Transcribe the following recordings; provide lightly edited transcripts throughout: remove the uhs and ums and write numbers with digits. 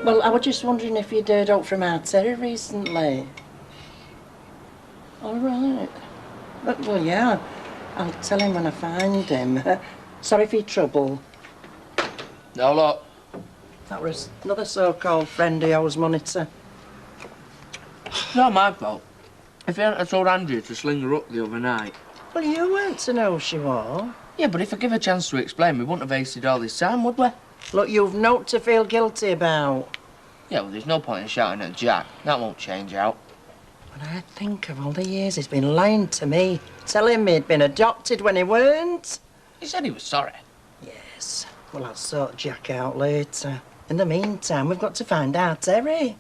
Well, I was just wondering if you'd heard out from our Terry recently. All right. Well, yeah, I'll tell him when I find him. Sorry for your trouble. No, look. That was another so-called friend of yours, Monitor. It's not my fault. If you hadn't told Andrew to sling her up the other night. Well, you weren't to know who she was. Yeah, but if I give her a chance to explain, we wouldn't have wasted all this time, would we? Look, you've naught to feel guilty about. Yeah, well, there's no point in shouting at Jack. That won't change out. When I think of all the years he's been lying to me, telling me he'd been adopted when he weren't. He said he was sorry. Yes. Well, I'll sort Jack out later. In the meantime, we've got to find our Terry.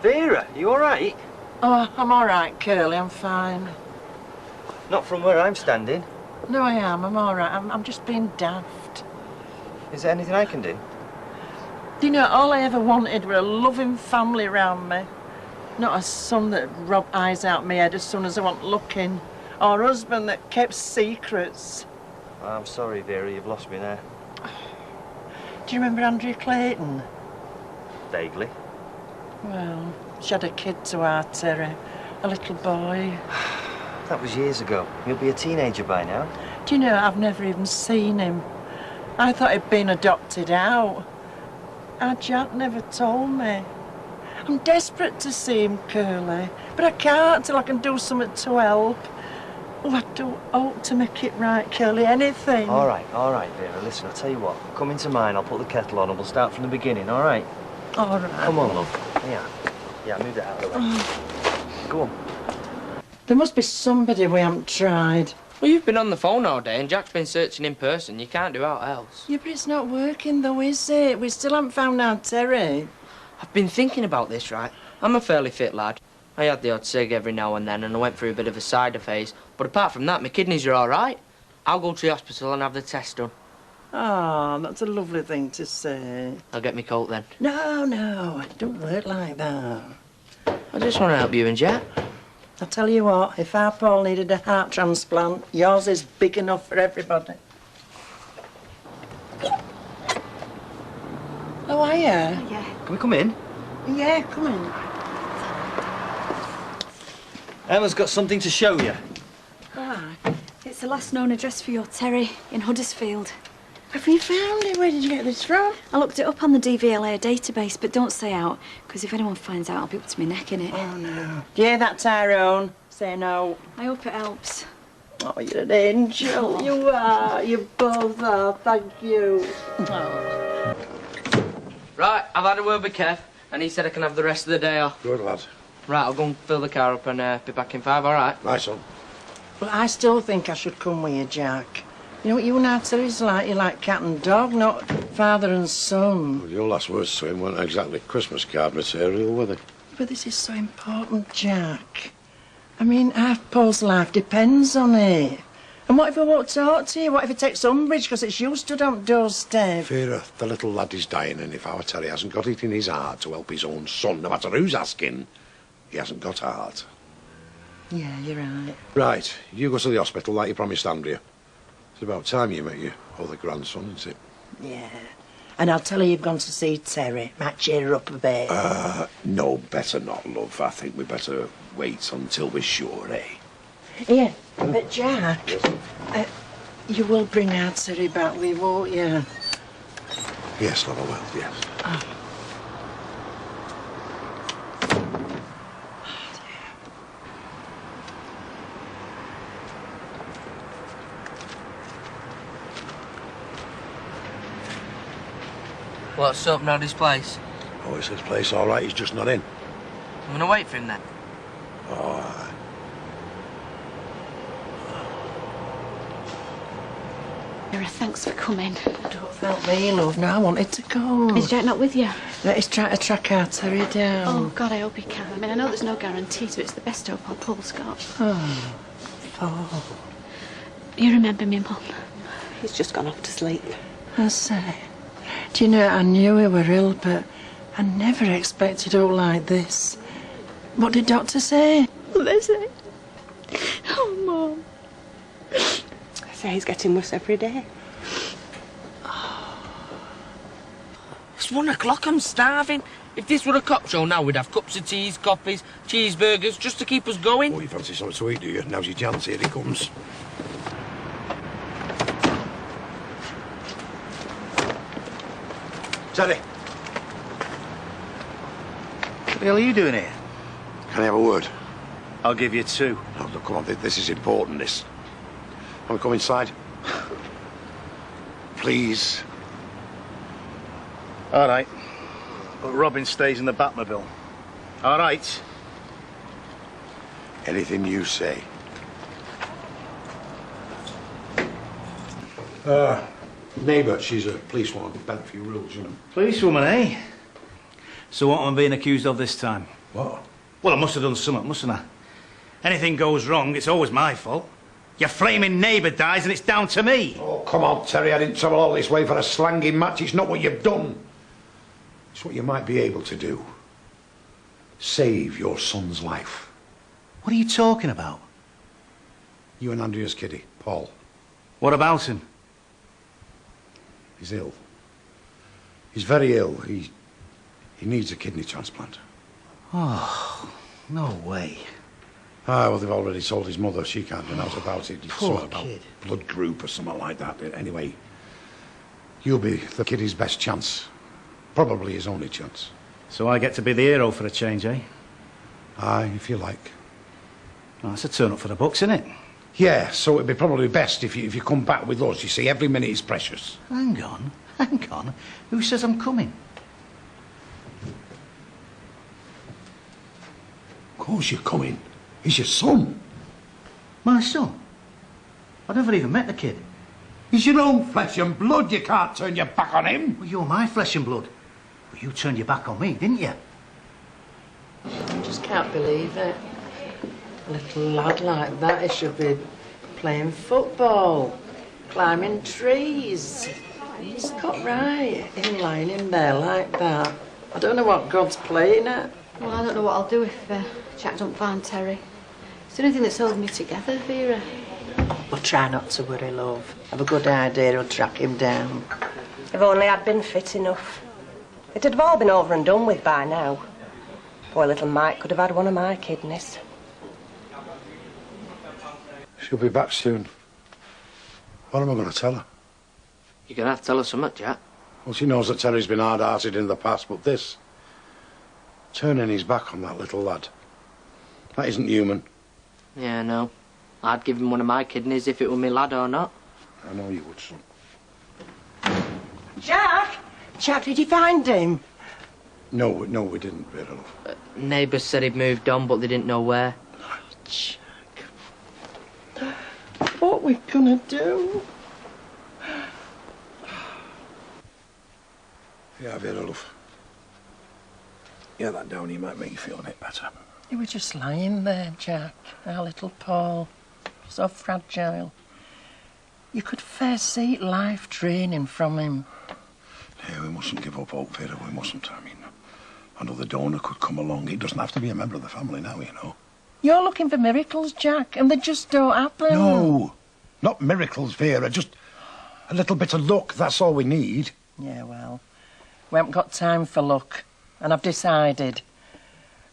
Vera, you all right? Oh, I'm all right, Curly, I'm fine. Not from where I'm standing. No, I am, I'm all right. I'm just being daft. Is there anything I can do? Do you know, all I ever wanted were a loving family around me. Not a son that robbed eyes out my head as soon as I want looking. Or a husband that kept secrets. I'm sorry, Vera, you've lost me there. Do you remember Andrew Clayton? Vaguely. Well, she had a kid to our Terry, a little boy. That was years ago. He'll be a teenager by now. Do you know, I've never even seen him. I thought he'd been adopted out. Our Jack never told me. I'm desperate to see him, Curly, but I can't till I can do something to help. Oh, I don't hope to make it right, Curly, anything. All right, Vera. Listen, I'll tell you what. Come into mine, I'll put the kettle on and we'll start from the beginning, all right? All right. Come on, love. Yeah, move that out of the way. Go on. There must be somebody we haven't tried. Well, you've been on the phone all day and Jack's been searching in person. You can't do out else. Yeah, but it's not working though, is it? We still haven't found our Terry. I've been thinking about this, right? I'm a fairly fit lad. I had the odd cig every now and then and I went through a bit of a cider phase. But apart from that, my kidneys are all right. I'll go to the hospital and have the test done. Oh, that's a lovely thing to say. I'll get my coat then. No, it don't work like that. I just want to help you and Jack. I'll tell you what, if our Paul needed a heart transplant, yours is big enough for everybody. Oh, are you? Yeah. Can we come in? Yeah, come in. Emma's got something to show you. Why? It's the last known address for your Terry in Huddersfield. Have you found it? Where did you get this from? I looked it up on the DVLA database, but don't say out, because if anyone finds out, I'll be up to my neck in it. Oh, no. Yeah, that's Tyrone. Say no. I hope it helps. Oh, you're an angel. Oh. You are. You both are. Thank you. Oh. Right, I've had a word with Kev and he said I can have the rest of the day off. Good, lad. Right, I'll go and fill the car up and be back in 5, all right? Nice one. Well, I still think I should come with you, Jack. You know what you and our Terry's like? You're like cat and dog, not father and son. Well, your last words to him weren't exactly Christmas card material, were they? But this is so important, Jack. I mean, half Paul's life depends on it. And what if he won't talk to you? What if he takes umbrage because it's you stood on doorstep? Vera, the little lad is dying, and if our Terry hasn't got it in his heart to help his own son, no matter who's asking, he hasn't got heart. Yeah, you're right. Right, you go to the hospital like you promised Andrea. It's about time you met your other grandson, isn't it? Yeah. And I'll tell her you've gone to see Terry. Might cheer her up a bit. No, better not, love. I think we better wait until we're sure, eh? Yeah, but Jack, you will bring our Terry back with you, won't you? Yes, love, I will, yes. Oh. What's up now, this place? Oh, is this place all right? He's just not in. I'm going to wait for him then. All right. Vera, thanks for coming. Don't thank me, love. No, I wanted to come. Is Jack not with you? No, he's trying to track our Terry down. Oh, God, I hope he can. I mean, I know there's no guarantees, but it's the best hope our Paul's got. Oh, Paul. You remember me, Mum? He's just gone off to sleep. I say, do you know, I knew we were ill, but I never expected all like this. What did doctor say? Lizzie. Oh, Mum. say he's getting worse every day. It's 1 o'clock, I'm starving. If this were a cop show now, we'd have cups of teas, coffees, cheeseburgers, just to keep us going. Oh, you fancy something to eat, do you? Now's your chance, here he comes. Teddy. What the hell are you doing here? Can I have a word? I'll give you 2. No, look, come on, this is important, this. Want to come inside? Please. All right. But Robin stays in the Batmobile. All right. Anything you say. Neighbour, she's a policewoman, bent for your rules, you know. Policewoman, eh? So what am I being accused of this time? What? Well, I must have done something, mustn't I? Anything goes wrong, it's always my fault. Your flaming neighbour dies and it's down to me. Oh, come on, Terry, I didn't travel all this way for a slanging match. It's not what you've done. It's what you might be able to do. Save your son's life. What are you talking about? You and Andrea's kiddie, Paul. What about him? He's ill. He's very ill. He needs a kidney transplant. Oh, no way. Ah, well, they've already told his mother. She can't do out about it. It's Poor sort of about kid. blood group or something like that. Anyway, you'll be the kiddie's best chance. Probably his only chance. So I get to be the hero for a change, eh? Aye, if you like. Oh, that's a turn up for the books, isn't it? Yeah, so it'd be probably best if you come back with us. You see, every minute is precious. Hang on. Who says I'm coming? Of course you're coming. He's your son. My son? I never even met the kid. He's your own flesh and blood. You can't turn your back on him. Well, you're my flesh and blood. But you turned your back on me, didn't you? I just can't believe it. A little lad like that, he should be playing football, climbing trees. He's got right, him lying in there like that. I don't know what God's playing at. Well, I don't know what I'll do if Jack don't find Terry. It's the only thing that's holding me together, Vera. Well, try not to worry, love. Have a good idea who'll track him down. If only I'd been fit enough. It'd have all been over and done with by now. Poor little Mike could have had one of my kidneys. She'll be back soon. What am I going to tell her? You're going to have to tell us something, Jack. Well, she knows that Terry's been hard-hearted in the past, but this... turning his back on that little lad. That isn't human. Yeah, no. I'd give him one of my kidneys if it were me lad or not. I know you would, son. Jack! Jack, did you find him? No, we didn't, Vera, love. Neighbours said he'd moved on, but they didn't know where. Jack. What are we gonna do? Yeah, Vera, love. Yeah, that down here might make you feel a bit better. He was just lying there, Jack. Our little Paul. So fragile. You could fair see life draining from him. Yeah, we mustn't give up hope, Vera. We mustn't. I mean, another donor could come along. He doesn't have to be a member of the family now, you know. You're looking for miracles, Jack, and they just don't happen. No, not miracles, Vera. Just a little bit of luck. That's all we need. Yeah, well, we haven't got time for luck. And I've decided.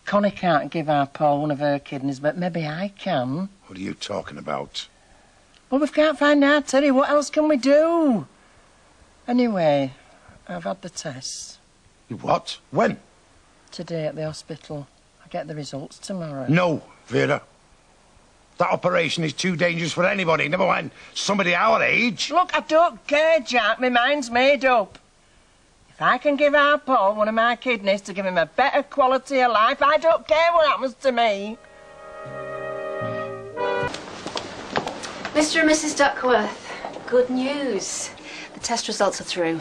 Connie can't give our Paul one of her kidneys, but maybe I can. What are you talking about? Well, we can't find out, Terry. What else can we do? Anyway, I've had the tests. What? When? Today at the hospital. I get the results tomorrow. No, Vera. That operation is too dangerous for anybody, never mind somebody our age. Look, I don't care, Jack. My mind's made up. If I can give our Paul one of my kidneys to give him a better quality of life, I don't care what happens to me. Mr. and Mrs. Duckworth, good news. The test results are through.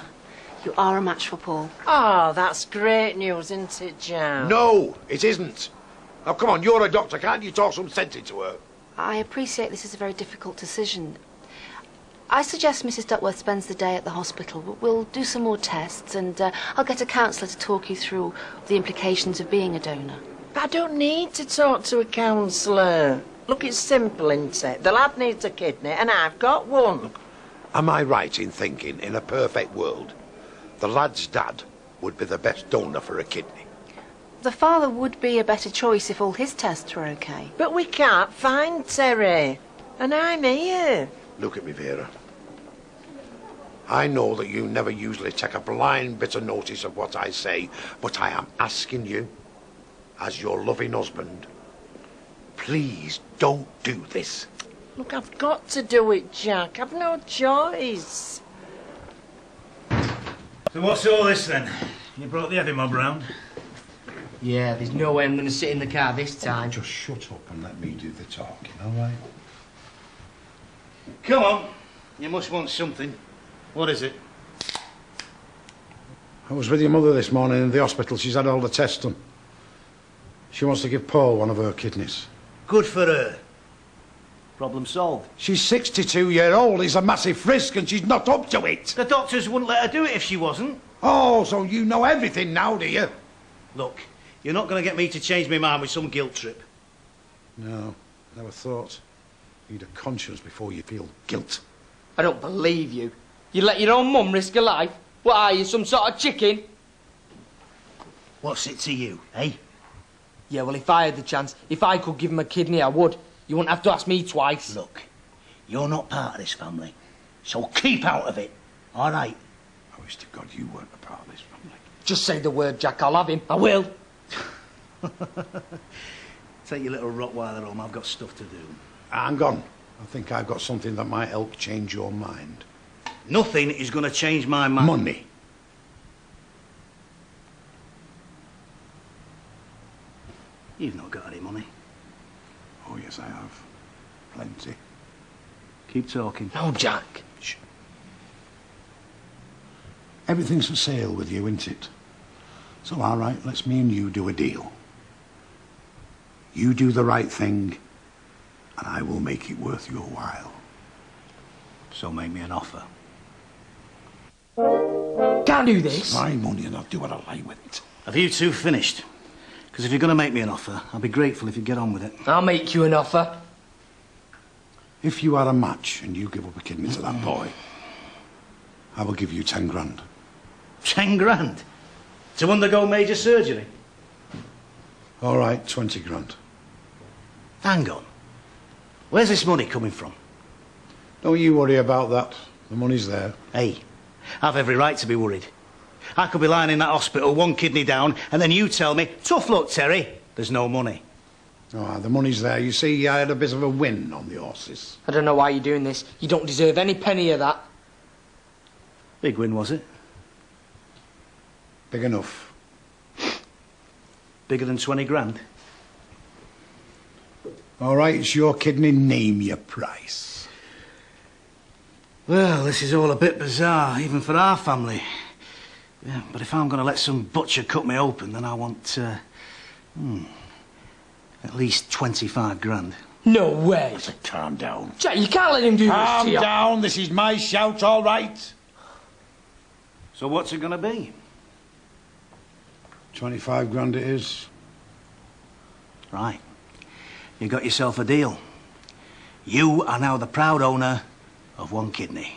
You are a match for Paul. Oh, that's great news, isn't it, Jack? No, it isn't. Now, come on, you're a doctor. Can't you talk some sense into her? I appreciate this is a very difficult decision. I suggest Mrs. Duckworth spends the day at the hospital. We'll do some more tests and I'll get a counsellor to talk you through the implications of being a donor. But I don't need to talk to a counsellor. Look, it's simple, isn't it? The lad needs a kidney, and I've got one. Am I right in thinking, in a perfect world, the lad's dad would be the best donor for a kidney? The father would be a better choice if all his tests were okay. But we can't find Terry, and I'm here. Look at me, Vera. I know that you never usually take a blind bit of notice of what I say, but I am asking you, as your loving husband, please don't do this. Look, I've got to do it, Jack. I've no choice. So what's all this then? You brought the heavy mob round? Yeah, there's no way I'm going to sit in the car this time. Just shut up and let me do the talking, all right? Come on. You must want something. What is it? I was with your mother this morning in the hospital. She's had all the tests done. She wants to give Paul one of her kidneys. Good for her. Problem solved. She's 62-year-old. He's a massive risk and she's not up to it. The doctors wouldn't let her do it if she wasn't. Oh, so you know everything now, do you? Look, you're not going to get me to change my mind with some guilt trip. No, never thought. You need a conscience before you feel guilt. I don't believe you. You let your own mum risk her life? What are you, some sort of chicken? What's it to you, eh? Yeah, well, if I had the chance, if I could give him a kidney, I would. You wouldn't have to ask me twice. Look, you're not part of this family, so keep out of it, all right? I wish to God you weren't a part of this family. Just say the word, Jack, I'll have him. I will. Take your little Rottweiler home, I've got stuff to do. Hang on. I think I've got something that might help change your mind. Nothing is going to change my mind. Money. You've not got any money. Oh, yes, I have. Plenty. Keep talking. No, Jack. Shh. Everything's for sale with you, isn't it? So, all right, let's me and you do a deal. You do the right thing, and I will make it worth your while. So make me an offer. Can't do this. My money, and I'll do what I like with it. Have you two finished? Because if you're going to make me an offer, I'll be grateful if you get on with it. I'll make you an offer. If you are a match and you give up a kidney to that boy, I will give you 10 grand. 10 grand? To undergo major surgery? All right, 20 grand. Hang on. Where's this money coming from? Don't you worry about that. The money's there. Hey, I've every right to be worried. I could be lying in that hospital, one kidney down, and then you tell me, tough luck, Terry, there's no money. Oh, the money's there. You see, I had a bit of a win on the horses. I don't know why you're doing this. You don't deserve any penny of that. Big win, was it? Big enough. Bigger than 20 grand? All right, it's your kidney. Name your price. Well, this is all a bit bizarre, even for our family. Yeah, but if I'm going to let some butcher cut me open, then I want, at least 25 grand. No way. Calm down. Jack, you can't let him do this Calm to you. down. This is my shout, all right? So what's it going to be? 25 grand it is. Right. You got yourself a deal. You are now the proud owner of one kidney.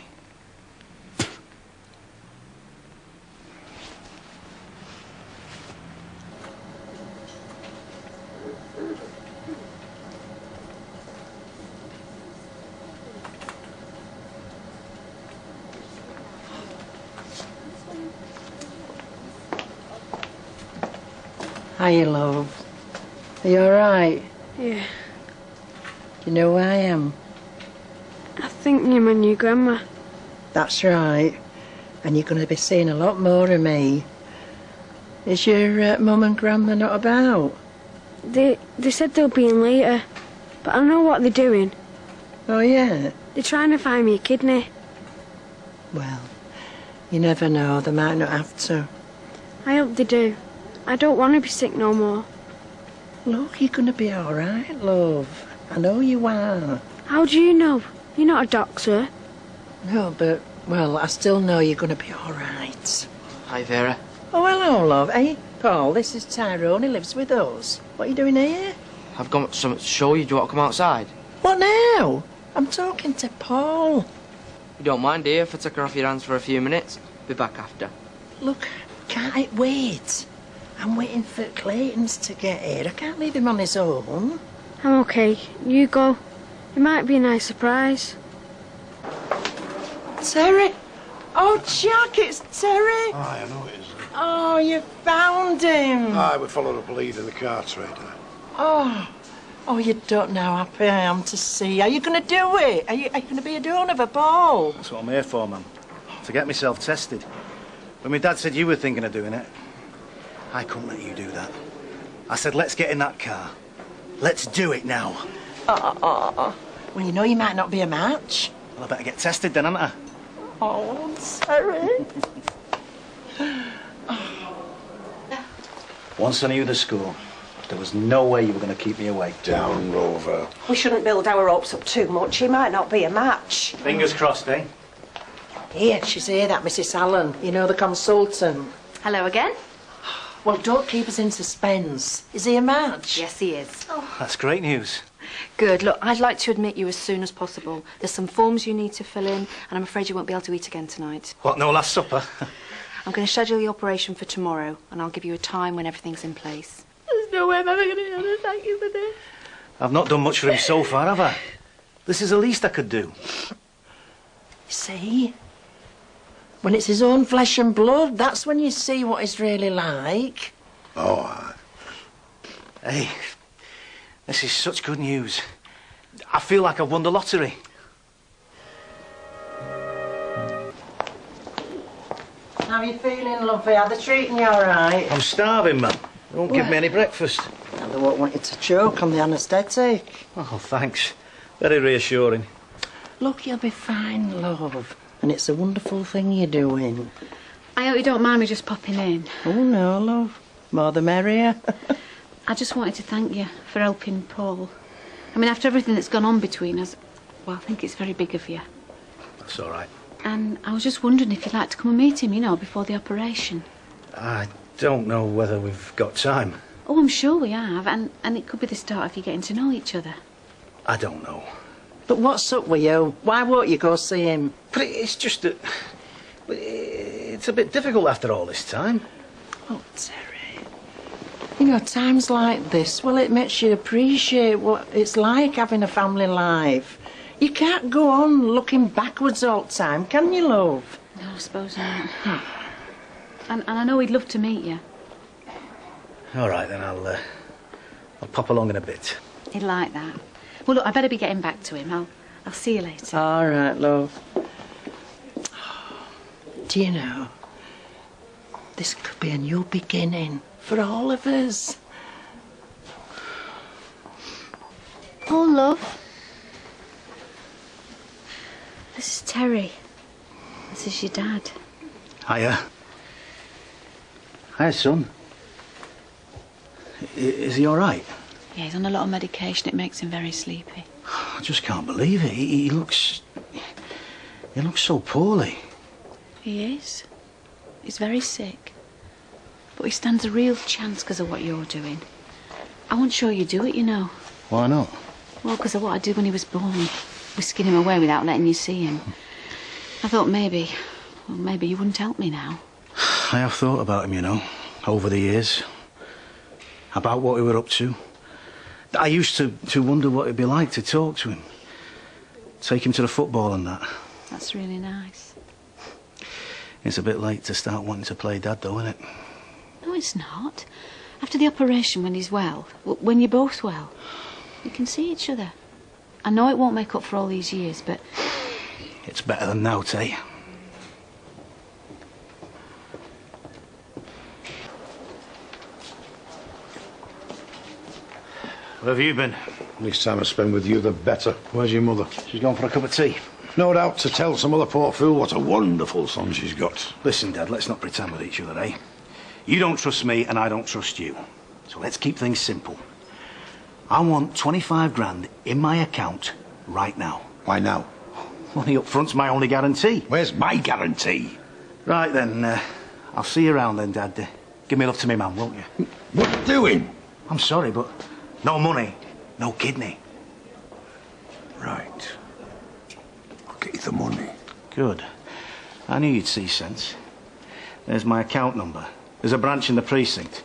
Hiya, love. Are you all right? Yeah, You know who I am? I think you're my new grandma. That's right. And you're going to be seeing a lot more of me. Is your mum and grandma not about? They said they'll be in later, but I know what they're doing. Oh, yeah? They're trying to find me a kidney. Well, you never know. They might not have to. I hope they do. I don't want to be sick no more. Look, you're going to be all right, love. I know you are. How do you know? You're not a doctor. No, but, well, I still know you're going to be all right. Hi, Vera. Oh, hello, love. Hey, Paul, this is Tyrone. He lives with us. What are you doing here? I've got something to show you. Do you want to come outside? What now? I'm talking to Paul. You don't mind, do you, if I take her off your hands for a few minutes? Be back after. Look, can't it wait? I'm waiting for Clayton's to get here. I can't leave him on his own. I'm okay. You go. It might be a nice surprise. Terry? Oh, Jack, it's Terry. Aye, I know it is. Oh, you found him. Aye, we followed up a lead in the car trader. Oh, you don't know how happy I am to see you. Are you going to do it? Are you going to be a donor of a ball? That's what I'm here for, Mum. To get myself tested. When my dad said you were thinking of doing it, I couldn't let you do that. I said, let's get in that car. Let's do it now. Well, you know you might not be a match. Well, I better get tested then, hadn't I? Oh, Terry. Once I knew the score, there was no way you were going to keep me away. Down, Rover. We shouldn't build our hopes up too much. He might not be a match. Fingers crossed, eh? Here, she's here, that Mrs. Allen. You know, the consultant. Hello again? Well, don't keep us in suspense. Is he a match? Yes, he is. That's great news. Good. Look, I'd like to admit you as soon as possible. There's some forms you need to fill in, and I'm afraid you won't be able to eat again tonight. What, no last supper? I'm going to schedule the operation for tomorrow, and I'll give you a time when everything's in place. There's no way I'm ever going to be able to thank you for this. I've not done much for him so far, have I? This is the least I could do. See? When it's his own flesh and blood, that's when you see what he's really like. Oh, aye. Hey, this is such good news. I feel like I've won the lottery. How are you feeling, lovey? Are they treating you all right? I'm starving, man. They won't give me any breakfast. And they won't want you to choke on the anaesthetic. Oh, thanks. Very reassuring. Look, you'll be fine, love. And it's a wonderful thing you're doing. I hope you don't mind me just popping in. Oh, no, love. More the merrier. I just wanted to thank you for helping Paul. I mean, after everything that's gone on between us, well, I think it's very big of you. That's all right. And I was just wondering if you'd like to come and meet him, you know, before the operation. I don't know whether we've got time. Oh, I'm sure we have, and it could be the start of you getting to know each other. I don't know. But what's up with you? Why won't you go see him? But it's just that... It's a bit difficult after all this time. Oh, Terry. You know, times like this, well, it makes you appreciate what it's like having a family life. You can't go on looking backwards all the time, can you, love? No, I suppose not. And I know he'd love to meet you. All right, then I'll pop along in a bit. He'd like that. Well, look, I better be getting back to him. I'll see you later. All right, love. Do you know, this could be a new beginning for all of us. Oh, love. This is Terry. This is your dad. Hiya. Hiya, son. Is he all right? Yeah, he's on a lot of medication. It makes him very sleepy. I just can't believe it. He looks... He looks so poorly. He is. He's very sick. But he stands a real chance because of what you're doing. I wasn't sure you'd do it, you know. Why not? Well, because of what I did when he was born. Whisking him away without letting you see him. I thought maybe you wouldn't help me now. I have thought about him, you know, over the years. About what we were up to. I used to wonder what it'd be like to talk to him. Take him to the football and that. That's really nice. It's a bit late to start wanting to play dad, though, isn't it? No, it's not. After the operation, when he's well, when you're both well, you can see each other. I know it won't make up for all these years, but... It's better than now, Tay. Where have you been? The least time I spend with you, the better. Where's your mother? She's gone for a cup of tea. No doubt to tell some other poor fool what a wonderful son she's got. Listen, Dad, let's not pretend with each other, eh? You don't trust me and I don't trust you. So let's keep things simple. I want 25 grand in my account right now. Why now? Money up front's my only guarantee. Where's my guarantee? Right then, I'll see you around then, Dad. Give me love to me, man, won't you? What are you doing? I'm sorry, but no money, No kidney. Right. I'll get you the money. Good. I knew you'd see sense. There's my account number. There's a branch in the precinct.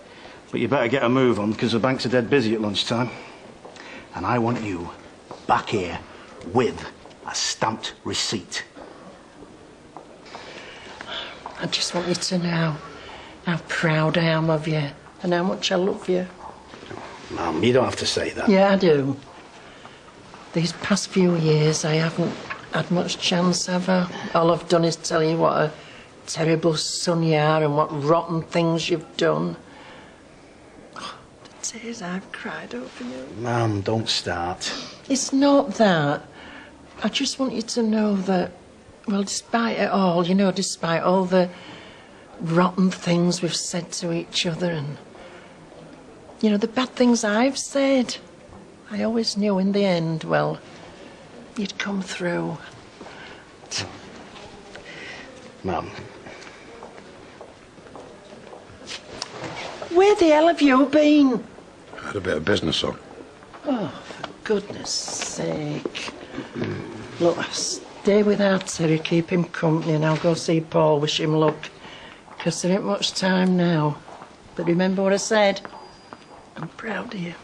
But you better get a move on, because the banks are dead busy at lunchtime. And I want you back here with a stamped receipt. I just want you to know how proud I am of you and how much I love you. Mum, you don't have to say that. Yeah, I do. These past few years, I haven't had much chance, have I? All I've done is tell you what a terrible son you are and what rotten things you've done. Oh, the tears I've cried over you. Mum, don't start. It's not that. I just want you to know that, well, despite it all, you know, despite all the rotten things we've said to each other and, you know, the bad things I've said, I always knew in the end, well, you'd come through. Mum. Where the hell have you been? I had a bit of business on. Oh, for goodness sake. Look, stay with our Terry, keep him company, and I'll go see Paul, wish him luck. Because there ain't much time now. But remember what I said? I'm proud of you.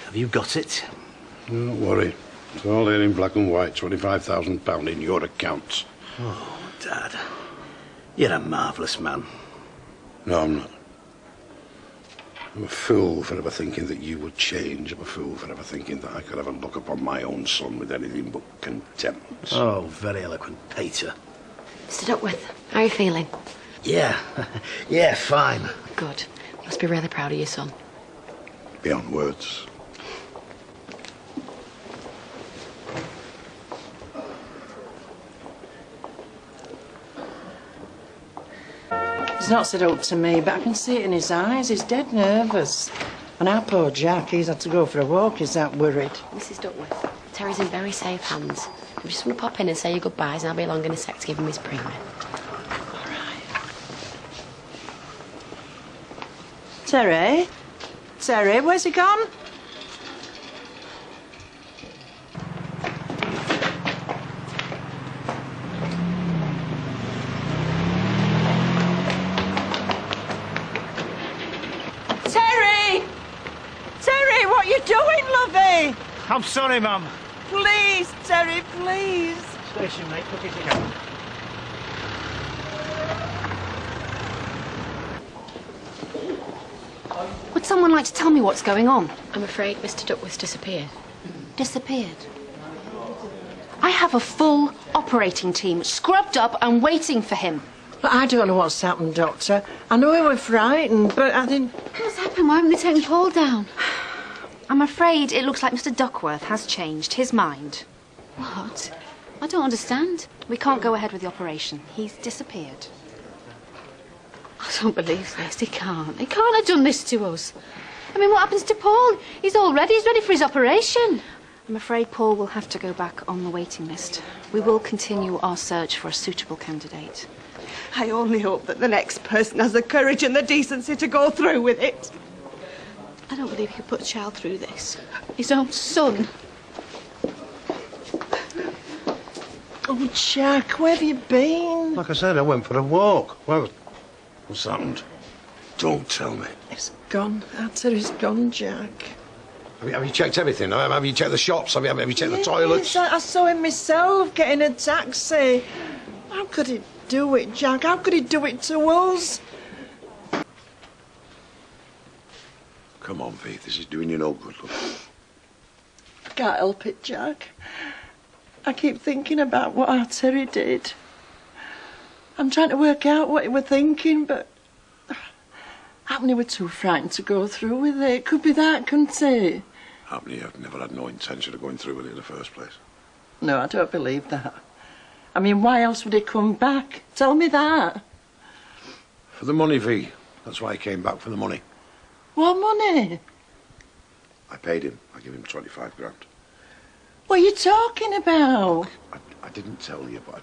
Have you got it? Don't worry. It's all here in black and white, £25,000 in your accounts. Oh, Dad. You're a marvellous man. No, I'm not. I'm a fool for ever thinking that you would change. I'm a fool for ever thinking that I could ever look upon my own son with anything but contempt. Oh, very eloquent, Peter. Mr. Duckworth, how are you feeling? Yeah, yeah, fine. Good. Must be really proud of your son. Beyond words. He's not said up to me, but I can see it in his eyes. He's dead nervous. And our poor Jack, he's had to go for a walk. He's that worried. Mrs. Duckworth, Terry's in very safe hands. I just want to pop in and say your goodbyes, and I'll be along in a sec to give him his premium. All right. Terry? Terry, where's he gone? What are you doing, lovey? I'm sorry, Mum. Please, Terry, please. Station, mate. Look at you go. Would someone like to tell me what's going on? I'm afraid Mr. Duckworth's disappeared. Disappeared. I have a full operating team scrubbed up and waiting for him. But I don't know what's happened, Doctor. I know he was frightened, but I didn't... What's happened? Why haven't they taken Paul down? I'm afraid it looks like Mr. Duckworth has changed his mind. What? I don't understand. We can't go ahead with the operation. He's disappeared. I don't believe this. He can't. He can't have done this to us. I mean, what happens to Paul? He's all ready. He's ready for his operation. I'm afraid Paul will have to go back on the waiting list. We will continue our search for a suitable candidate. I only hope that the next person has the courage and the decency to go through with it. I don't believe he could put a child through this. His own son. Oh, Jack, where have you been? Like I said, I went for a walk. Well, what's happened? Don't tell me. It's gone. Terry's gone, Jack. Have you checked everything? Have you checked the shops? Have you checked the toilets? Yes, I saw him myself getting a taxi. How could he do it, Jack? How could he do it to us? Come on, V, this is doing you no good, look. I can't help it, Jack. I keep thinking about what our Terry did. I'm trying to work out what he was thinking, but Happily we're too frightened to go through with it. It could be that, couldn't it? Happily I've never had no intention of going through with it in the first place. No, I don't believe that. I mean, why else would he come back? Tell me that. For the money, V. That's why he came back, for the money. What money? I paid him. I gave him 25 grand. What are you talking about? I didn't tell you, but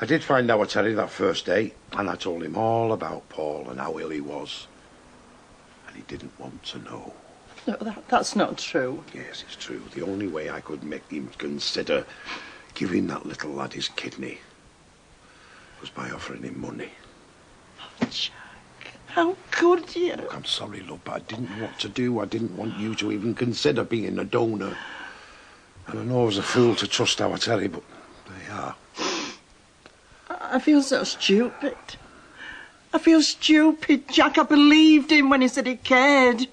I did find our Terry that first day, and I told him all about Paul and how ill he was. And he didn't want to know. No, that's not true. Yes, it's true. The only way I could make him consider giving that little lad his kidney was by offering him money. Oh, Jack, how could you? Look, I'm sorry, love, but I didn't know what to do. I didn't want you to even consider being a donor. And I know I was a fool to trust our Terry, but there you are. I feel so stupid. I feel stupid, Jack. I believed him when he said he cared.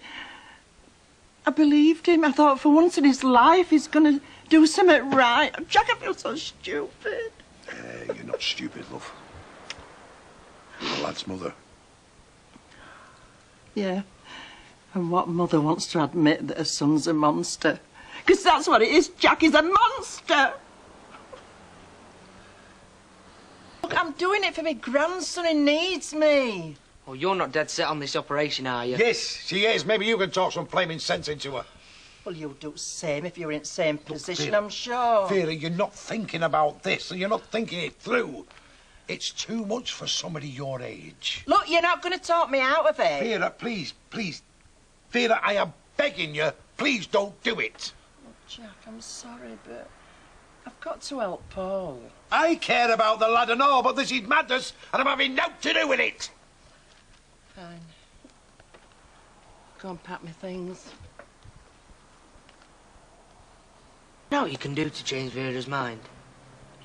I believed him. I thought for once in his life he's going to do something right. Jack, I feel so stupid. You're not stupid, love. You're the lad's mother. Yeah. And what mother wants to admit that her son's a monster? Because that's what it is, Jack. He's a monster. Look, I'm doing it for my grandson. He needs me. Oh, you're not dead set on this operation, are you? Yes, she is. Maybe you can talk some flaming sense into her. Well, you'd do the same if you were in the same position, Vera, I'm sure. Vera, you're not thinking about this, and you're not thinking it through. It's too much for somebody your age. Look, you're not going to talk me out of it. Vera, please, please. Vera, I am begging you, please don't do it. Oh, Jack, I'm sorry, but I've got to help Paul. I care about the lad and all, but this is madness, and I'm having nothing to do with it. Fine. Go and pack my things. You know what you can do to change Vera's mind?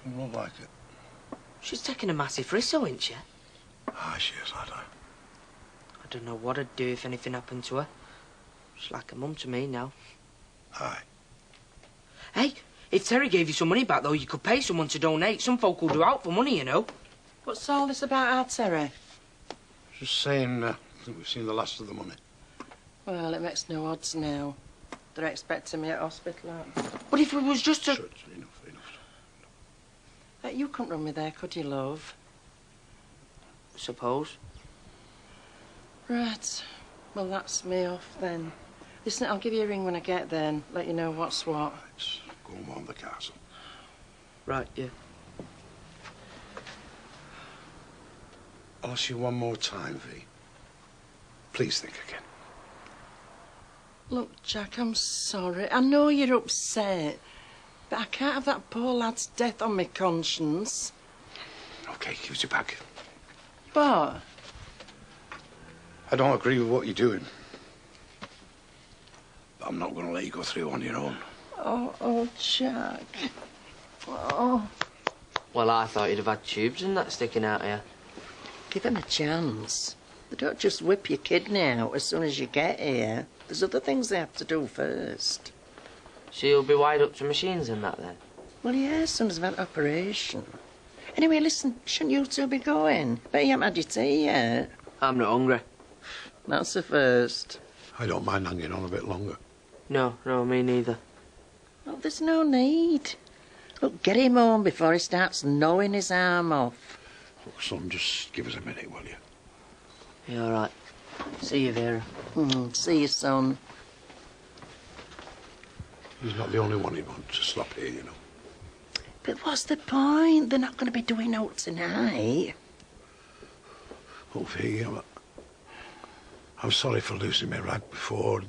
You won't like it. She's taking a massive risk, so isn't she? Ah, she is, I know. I don't know what I'd do if anything happened to her. She's like a mum to me now. Aye. Hey, if Terry gave you some money back, though, you could pay someone to donate. Some folk will do out for money, you know. What's all this about our Terry? Just saying that we've seen the last of the money. Well, it makes no odds now. They're expecting me at hospital, aren't they? But if it was just a... Shut, enough. You couldn't run me there, could you, love? Suppose. Right. Well, that's me off then. Listen, I'll give you a ring when I get there and let you know what's what. Right, go and warm the castle. Right, yeah. I'll ask you one more time, V. Please think again. Look, Jack, I'm sorry. I know you're upset, but I can't have that poor lad's death on my conscience. OK, give us your bag. But I don't agree with what you're doing. But I'm not going to let you go through on your own. Oh, Jack. Oh. Well, I thought you'd have had tubes and that sticking out of you. Give him a chance. They don't just whip your kidney out as soon as you get here. There's other things they have to do first. So you'll be wired up to machines and that, then? Well, yeah, as soon as I've had an operation. Anyway, listen, shouldn't you two be going? Bet you haven't had your tea yet. I'm not hungry. That's the first. I don't mind hanging on a bit longer. No, me neither. Well, there's no need. Look, get him home before he starts gnawing his arm off. Look, son, just give us a minute, will you? Yeah, all right. See you, Vera. See you, son. He's not the only one who wants to stop here, you know. But what's the point? They're not going to be doing out tonight. Oh, V, I'm sorry for losing my rag before.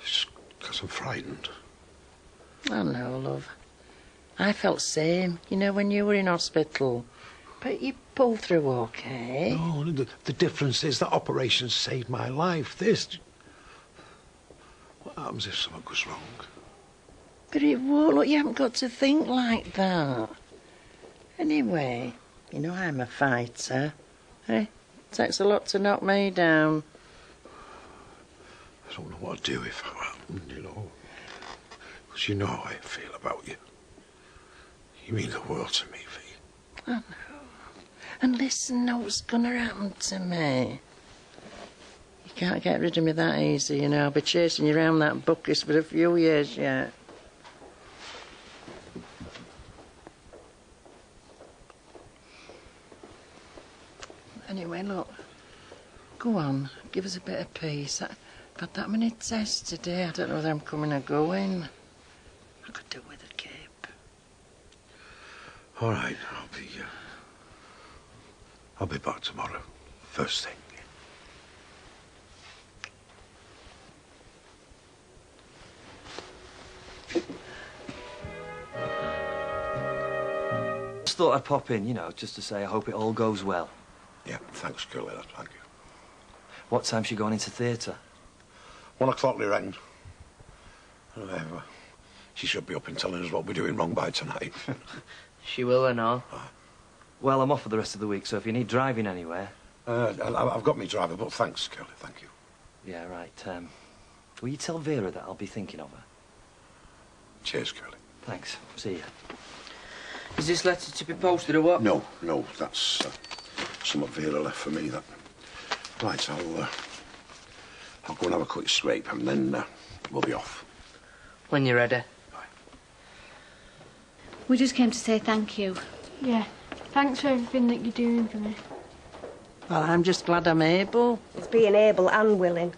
It's because I'm frightened. I know, love. I felt same, you know, when you were in hospital. But you pulled through okay. No, the difference is that operation saved my life. This... What happens if something goes wrong? But it won't. Look, you haven't got to think like that. Anyway, you know I'm a fighter. Eh? Takes a lot to knock me down. I don't know what to do if that happened, you know. Because you know how I feel about you. You mean the world to me, V. I know. And listen, know what's gonna happen to me. You can't get rid of me that easy, you know. I'll be chasing you around that bucket for a few years yet. Anyway, look. Go on, give us a bit of peace. I've had that many tests today. I don't know whether I'm coming or going. I could do with a cape. All right, I'll be back tomorrow, first thing. Just thought I'd pop in, you know, just to say I hope it all goes well. Yeah, thanks, Curly, thank you. What time's she going into theatre? 1 o'clock, I reckon. She should be up and telling us what we're doing wrong by tonight. She will and all. Well, I'm off for the rest of the week, so if you need driving anywhere... I've got me driver, but thanks, Curly, thank you. Yeah, right. Will you tell Vera that I'll be thinking of her? Cheers, Curly. Thanks. See you. Is this letter to be posted or what? No, that's something Vera left for me, that. Right, I'll go and have a quick scrape and then we'll be off. When you're ready. We just came to say thank you. Yeah, thanks for everything that you're doing for me. Well, I'm just glad I'm able. It's being able and willing.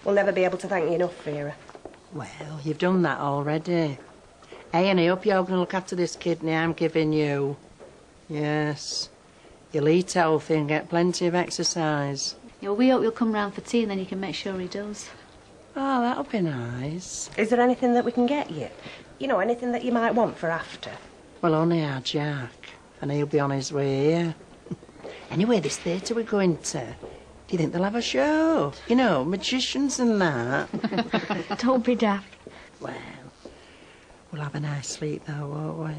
We'll never be able to thank you enough, Vera. Well, you've done that already. Hey, and I hope you're going to look after this kidney I'm giving you. Yes. You'll eat healthy and get plenty of exercise. Yeah, we hope you'll come round for tea and then you can make sure he does. Oh, that'll be nice. Is there anything that we can get you? You know, anything that you might want for after? Well, only our Jack. And he'll be on his way here. Anyway, this theatre we're going to, do you think they'll have a show? You know, magicians and that. Don't be daft. Well, we'll have a nice sleep though, won't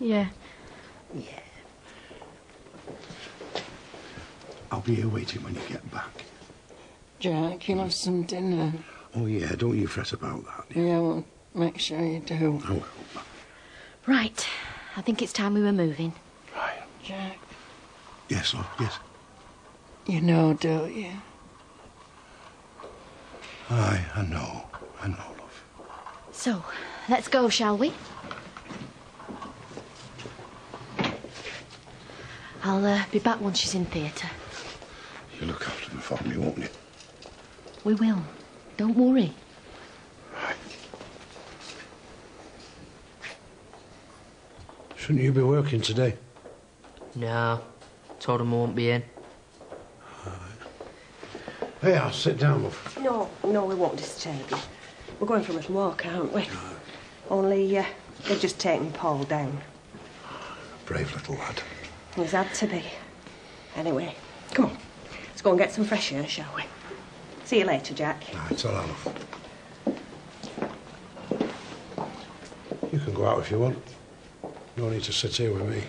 we? Yeah. Yeah. I'll be here waiting when you get back. Jack, you'll have some dinner. Oh, yeah, don't you fret about that. Yeah, well, make sure you do. I will. Right, I think it's time we were moving. Right. Jack, Yes, love, yes. you know, don't you? Aye, I know, love. So, let's go, shall we? I'll be back once she's in theatre. You look after them for me, won't you? We will. Don't worry. Right. Shouldn't you be working today? No. Told him I won't be in. Hey, I'll sit down, love. No, we won't disturb you. We're going for a walk, aren't we? Only, they've just taken Paul down. Brave little lad. He's had to be. Anyway, come on. Let's go and get some fresh air, shall we? See you later, Jack. It's all right, love. You can go out if you want. No need to sit here with me.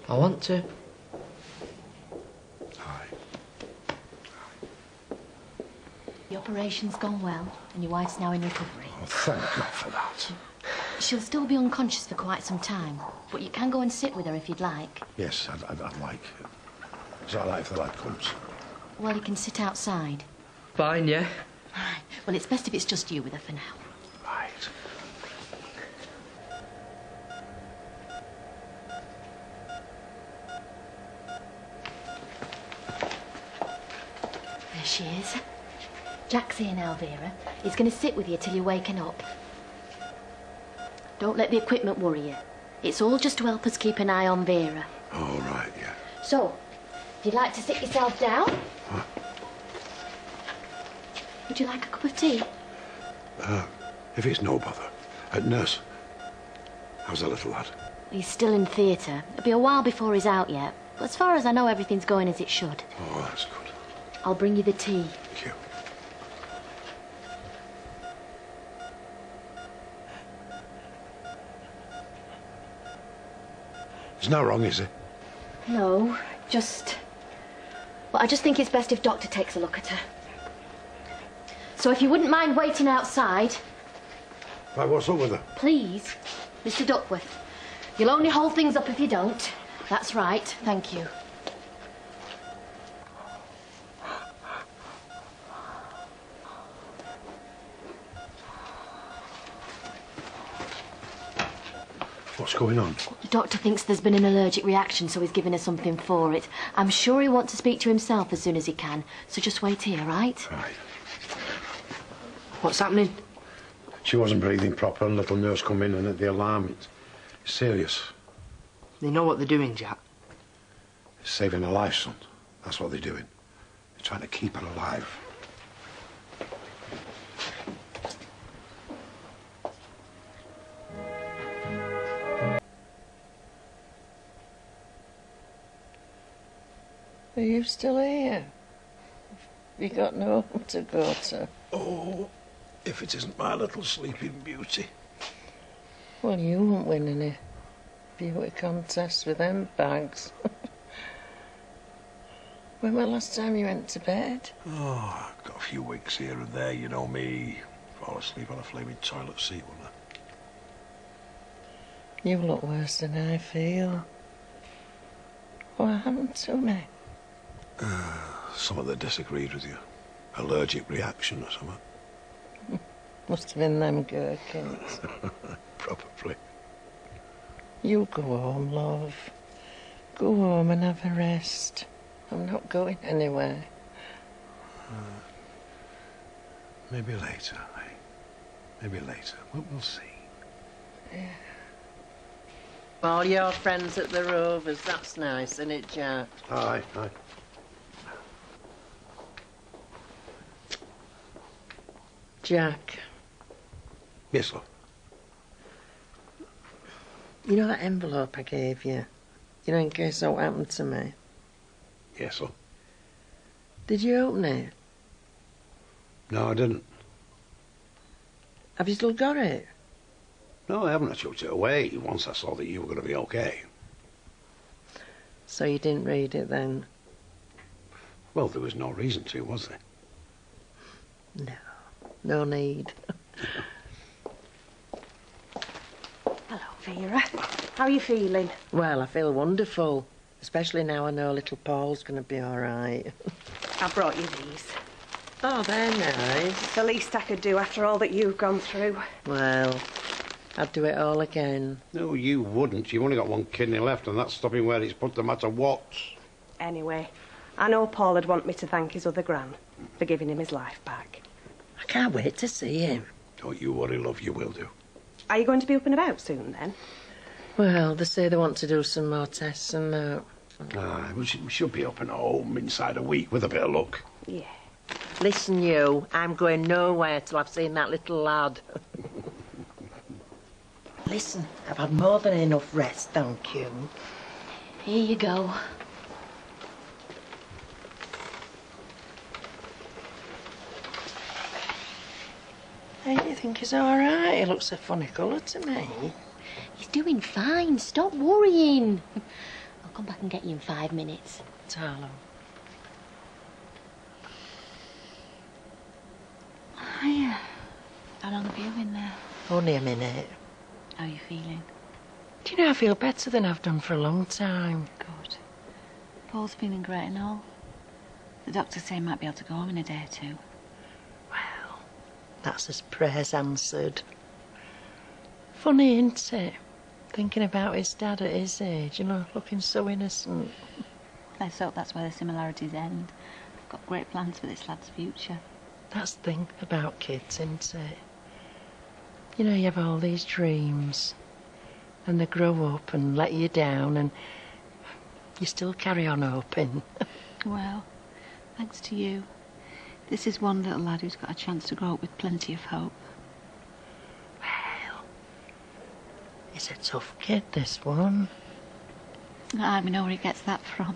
I want to. Aye. The operation's gone well, and your wife's now in recovery. Oh, thank God for that. She'll still be unconscious for quite some time, but you can go and sit with her if you'd like. Yes, I'd like. Is that all right if the lad comes? Well, you can sit outside. Fine, yeah. Right. Well, it's best if it's just you with her for now. Right. There she is. Jack's here now, Vera. He's going to sit with you till you're waking up. Don't let the equipment worry you. It's all just to help us keep an eye on Vera. All right, yeah. So, if you'd like to sit yourself down. What? Would you like a cup of tea? If it's no bother. Nurse, how's the little lad? He's still in theatre. It'll be a while before he's out yet. But as far as I know, everything's going as it should. Oh, that's good. I'll bring you the tea. Thank you. There's no wrong, is there? No, just... Well, I just think it's best if Doctor takes a look at her. So if you wouldn't mind waiting outside... Right, what's up with her? Please, Mr. Duckworth. You'll only hold things up if you don't. That's right, thank you. What's going on? The doctor thinks there's been an allergic reaction, so he's giving her something for it. I'm sure he wants to speak to himself as soon as he can, so just wait here, right? Right. What's happening? She wasn't breathing proper and little nurse come in and at the alarm. It's serious. They know what they're doing, Jack. Saving her life, son. That's what they're doing. They're trying to keep her alive. Are you still here? Have you got no home to go to? Oh, if it isn't my little sleeping beauty. Well, you won't win any beauty contests with them bags. When was the last time you went to bed? Oh, I've got a few weeks here and there, you know me. Fall asleep on a flaming toilet seat, wouldn't I? You look worse than I feel. What happened to me? Someone that disagreed with you. Allergic reaction or something. Must have been them gherkins. Probably. You go home, love. Go home and have a rest. I'm not going anywhere. Maybe later, eh? Maybe later. We'll see. Yeah. All your friends at the Rovers, that's nice, isn't it, Jack? Aye. Jack, Yes, love. you know that envelope I gave you? You know, in case something happened to me? Yes, love. Did you open it? No, I didn't. Have you still got it? No, I haven't. I chucked it away once I saw that you were going to be okay. So you didn't read it then? Well, there was no reason to, was there? No need. Hello, Vera. How are you feeling? Well, I feel wonderful. Especially now I know little Paul's going to be all right. I brought you these. Oh, they're nice. It's the least I could do after all that you've gone through. Well, I'd do it all again. No, you wouldn't. You've only got one kidney left, and that's stopping where it's put no matter what. Anyway, I know Paul would want me to thank his other gran for giving him his life back. I can't wait to see him. Don't you worry, love. You will do. Are you going to be up and about soon, then? Well, they say they want to do some more tests and that. Aye, we should be up and home inside a week with a bit of luck. Yeah. Listen, you, I'm going nowhere till I've seen that little lad. Listen, I've had more than enough rest, thank you. Here you go. Hey, you think he's all right? He looks a funny colour to me. He's doing fine. Stop worrying. I'll come back and get you in 5 minutes. Tarlo. Hiya. How long have you been there? Only a minute. How are you feeling? Do you know, I feel better than I've done for a long time. Good. Paul's feeling great and all. The doctors say he might be able to go home in a day or two. Well, that's his prayers answered. Funny, isn't it? Thinking about his dad at his age, you know, looking so innocent. Let's hope that's where the similarities end. I've got great plans for this lad's future. That's the thing about kids, isn't it? You know, you have all these dreams, and they grow up and let you down, and you still carry on hoping. Well, thanks to you, this is one little lad who's got a chance to grow up with plenty of hope. Well, he's a tough kid, this one. I know where he gets that from.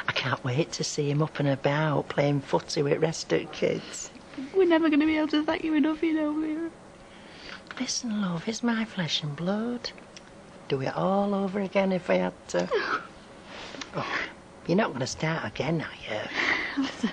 I can't wait to see him up and about, playing footy with rest of kids. We're never going to be able to thank you enough, you know, Vera. Listen, love, it's my flesh and blood. Do it all over again if I had to. Oh, you're not going to start again, are you? Listen,